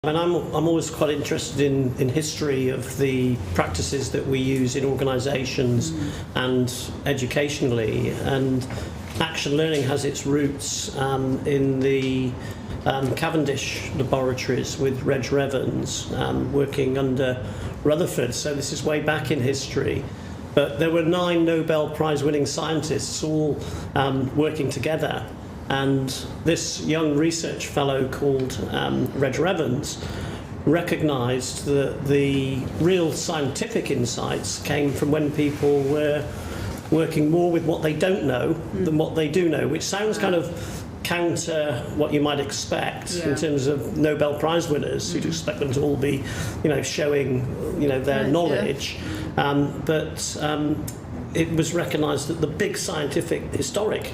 And I'm always quite interested in history of the practices that we use in organisations and educationally. And action learning has its roots in the Cavendish laboratories with Reg Evans working under Rutherford. So this is way back in history. But there were 9 Nobel Prize winning scientists all working together. And this young research fellow called Reg Evans recognised that the real scientific insights came from when people were working more with what they don't know than what they do know, which sounds kind of counter what you might expect in terms of Nobel Prize winners. You'd expect them to all be, showing, their knowledge. It was recognised that the big scientific historic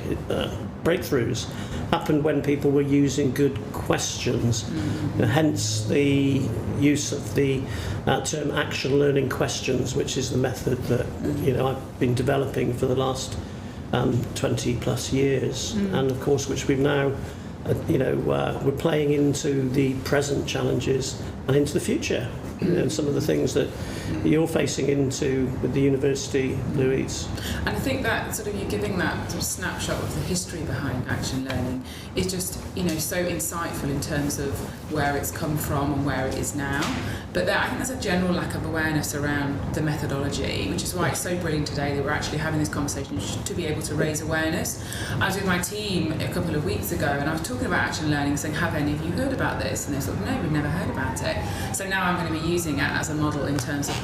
breakthroughs happened when people were using good questions. Hence the use of the term action learning questions, which is the method that I've been developing for the last 20 plus years, and of course which we've now we're playing into the present challenges and into the future. Some of the things that you're facing into with the university, Louise. And I think that sort of you're giving that sort of snapshot of the history behind action learning is just so insightful in terms of where it's come from and where it is now. But I think there's a general lack of awareness around the methodology, which is why it's so brilliant today that we're actually having this conversation to be able to raise awareness. I was with my team a couple of weeks ago and I was talking about action learning, saying, have any of you heard about this? And they sort of, no, we've never heard about it. So now I'm going to be using it as a model in terms of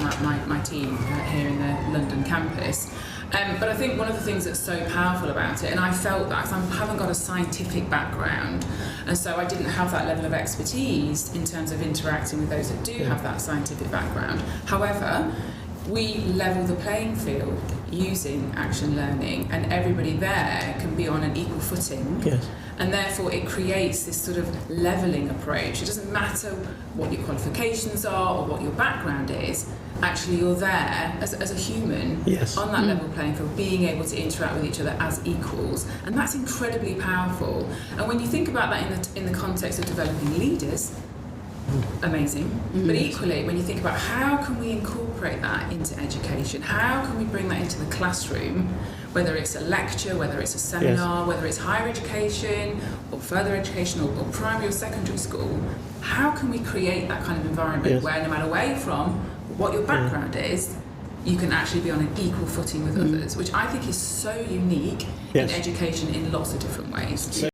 my team here in the London campus. But I think one of the things that's so powerful about it, and I felt that I haven't got a scientific background, and so I didn't have that level of expertise in terms of interacting with those that do have that scientific background. However, we level the playing field using action learning, and everybody there can be on an equal footing. Yes. And therefore it creates this sort of levelling approach. It doesn't matter what your qualifications are or what your background is, actually you're there as a human on that level playing field, being able to interact with each other as equals, and that's incredibly powerful. And when you think about that in the context of developing leaders, amazing. But equally, when you think about how can we incorporate that into education, how can we bring that into the classroom, whether it's a lecture, whether it's a seminar, whether it's higher education or further education or primary or secondary school, how can we create that kind of environment where no matter where you're from, what your background is, you can actually be on an equal footing with others, which I think is so unique in education in lots of different ways.